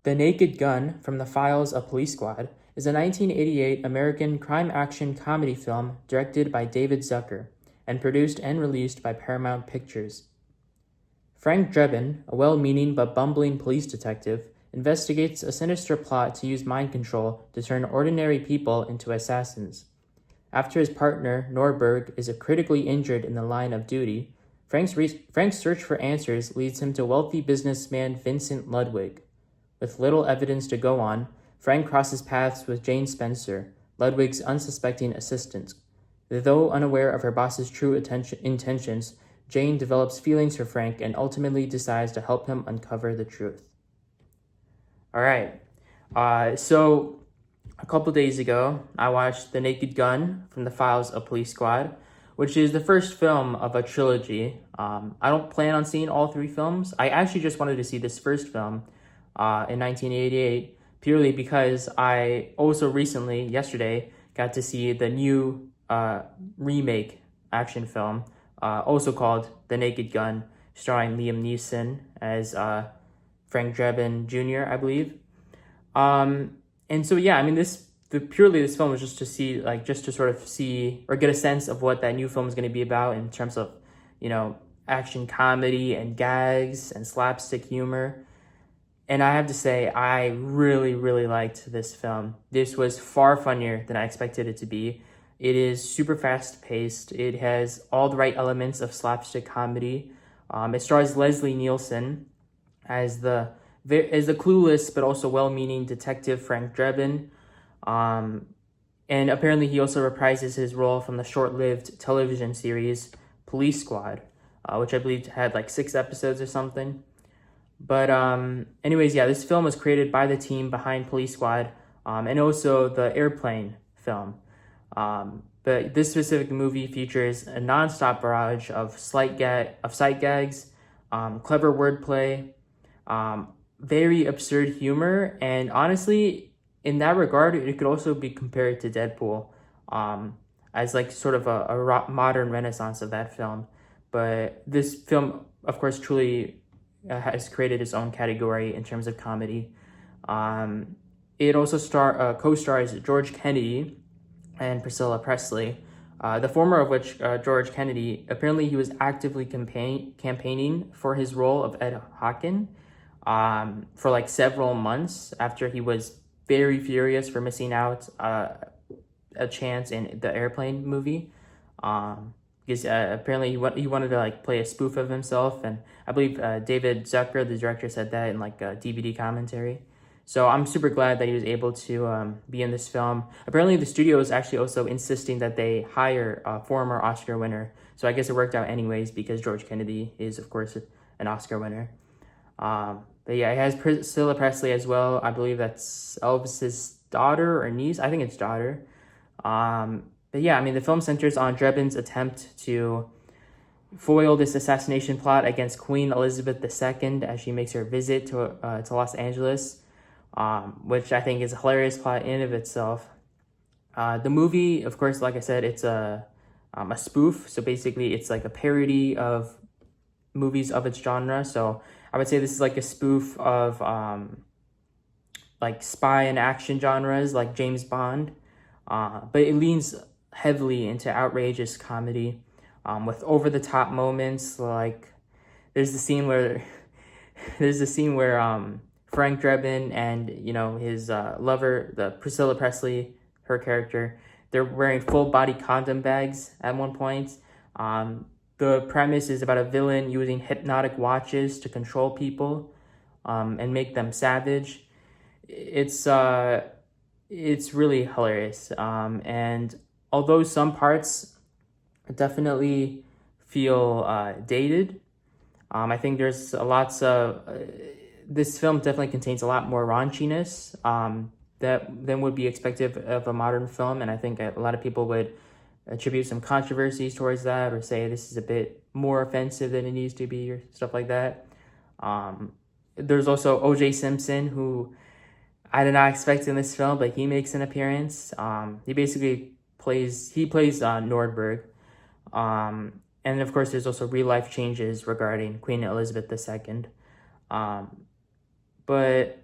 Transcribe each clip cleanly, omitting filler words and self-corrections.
The Naked Gun from the Files of Police Squad is a 1988 American crime-action comedy film directed by David Zucker and produced and released by Paramount Pictures. Frank Drebin, a well-meaning but bumbling police detective, investigates a sinister plot to use mind control to turn ordinary people into assassins. After his partner, Norberg, is critically injured in the line of duty, Frank's search for answers leads him to wealthy businessman Vincent Ludwig. With little evidence to go on, Frank crosses paths with Jane Spencer, Ludwig's unsuspecting assistant. Though unaware of her boss's true intentions, Jane develops feelings for Frank and ultimately decides to help him uncover the truth. All right. So a couple days ago, I watched The Naked Gun from the Files of Police Squad, which is the first film of a trilogy. I don't plan on seeing all three films. I actually just wanted to see this first film in 1988, purely because I also recently, yesterday, got to see the new remake action film, also called The Naked Gun, starring Liam Neeson as Frank Drebin Jr., I believe. And so, yeah, I mean, this film was just to see, just to sort of see or get a sense of what that new film is going to be about in terms of, action comedy and gags and slapstick humor. And I have to say, I really, really liked this film. This was far funnier than I expected it to be. It is super fast-paced. It has all the right elements of slapstick comedy. It stars Leslie Nielsen as the clueless but also well-meaning detective Frank Drebin. And apparently he also reprises his role from the short-lived television series Police Squad, which I believe had 6 episodes or something. But anyways, yeah, this film was created by the team behind Police Squad, and also the Airplane film. But this specific movie features a non-stop barrage of sight gags, clever wordplay, very absurd humor, and honestly, in that regard, it could also be compared to Deadpool, as sort of a modern renaissance of that film. But this film, of course, truly has created its own category in terms of comedy. It also co-stars George Kennedy and Priscilla Presley, the former of which, George Kennedy, apparently he was actively campaigning for his role of Ed Hawken for several months after he was very furious for missing out a chance in the Airplane movie. Because apparently he wanted to play a spoof of himself, and I believe David Zucker, the director, said that in a DVD commentary. So I'm super glad that he was able to be in this film. Apparently the studio is actually also insisting that they hire a former Oscar winner. So I guess it worked out anyways because George Kennedy is, of course, an Oscar winner. But yeah, it has Priscilla Presley as well. I believe that's Elvis's daughter or niece. I think it's daughter. But yeah, I mean, the film centers on Drebin's attempt to foil this assassination plot against Queen Elizabeth II as she makes her visit to Los Angeles, which I think is a hilarious plot in of itself. The movie, of course, like I said, it's a spoof. So basically, it's a parody of movies of its genre. So I would say this is a spoof of spy and action genres like James Bond. But it leans heavily into outrageous comedy, with over-the-top moments. There's the scene where Frank Drebin and his lover, the Priscilla Presley, her character, they're wearing full-body condom bags at one point. The premise is about a villain using hypnotic watches to control people, and make them savage. It's really hilarious. And although some parts definitely feel dated, I think there's lots of... this film definitely contains a lot more raunchiness than would be expected of a modern film. And I think a lot of people would attribute some controversies towards that or say this is a bit more offensive than it needs to be or stuff like that. There's also O.J. Simpson, who I did not expect in this film, but he makes an appearance. He basically plays Nordberg. And of course, there's also real life changes regarding Queen Elizabeth II. But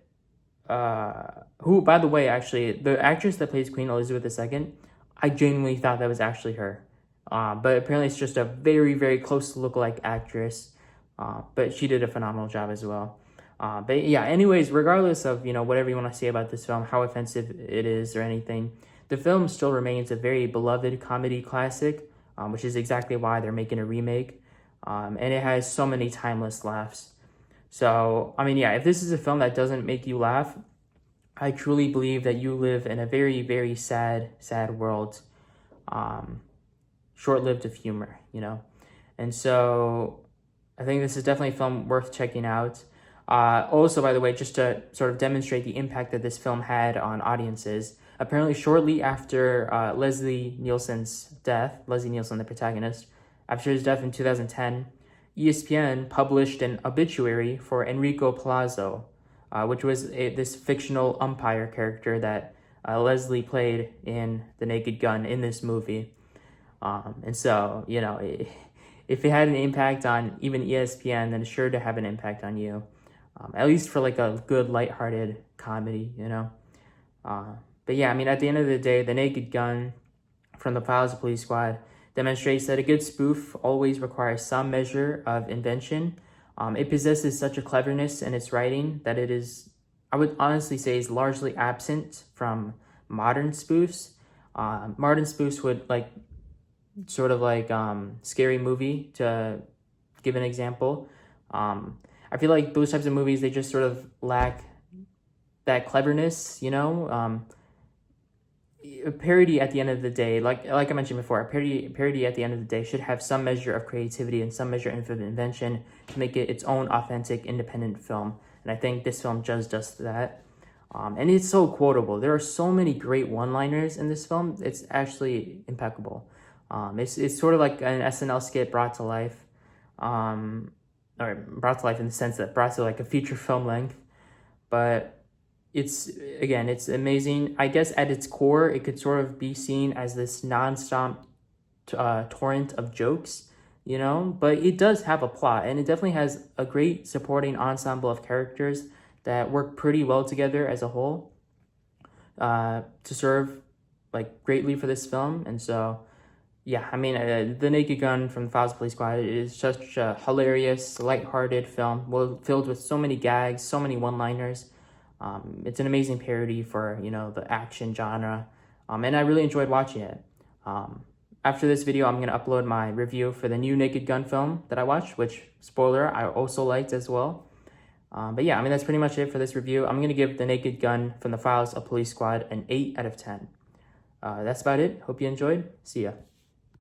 who, by the way, actually, the actress that plays Queen Elizabeth II, I genuinely thought that was actually her. But apparently it's just a very, very close look-alike actress. But she did a phenomenal job as well. But yeah, anyways, regardless of, whatever you want to say about this film, how offensive it is or anything, the film still remains a very beloved comedy classic, which is exactly why they're making a remake. And it has so many timeless laughs. So, I mean, yeah, if this is a film that doesn't make you laugh, I truly believe that you live in a very, very sad, sad world, short-lived of humor. And so I think this is definitely a film worth checking out. Also, by the way, just to sort of demonstrate the impact that this film had on audiences, apparently shortly after Leslie Nielsen, the protagonist, after his death in 2010, ESPN published an obituary for Enrico Palazzo, which was this fictional umpire character that Leslie played in The Naked Gun in this movie. And so, if it had an impact on even ESPN, then it's sure to have an impact on you. At least for like a good, lighthearted comedy. But yeah, I mean, at the end of the day, The Naked Gun from the Files of Police Squad demonstrates that a good spoof always requires some measure of invention. It possesses such a cleverness in its writing that it is, I would honestly say, is largely absent from modern spoofs. Modern spoofs would sort of like Scary Movie, to give an example. I feel like those types of movies, they just sort of lack that cleverness, A parody at the end of the day, like I mentioned before, a parody at the end of the day should have some measure of creativity and some measure of invention to make it its own authentic, independent film. And I think this film just does that. And it's so quotable. There are so many great one-liners in this film. It's actually impeccable. It's sort of like an SNL skit brought to life. Or brought to life in the sense that brought to like a feature film length. But it's amazing. I guess at its core, it could sort of be seen as this nonstop torrent of jokes, but it does have a plot, and it definitely has a great supporting ensemble of characters that work pretty well together as a whole to serve greatly for this film. And so yeah, I mean, The Naked Gun from the Files of Police Squad is such a hilarious, lighthearted film, filled with so many gags, so many one-liners. It's an amazing parody for, the action genre, and I really enjoyed watching it. After this video, I'm going to upload my review for the new Naked Gun film that I watched, which, spoiler, I also liked as well. But yeah, I mean, that's pretty much it for this review. I'm going to give The Naked Gun from the Files of Police Squad an 8 out of 10. That's about it. Hope you enjoyed. See ya.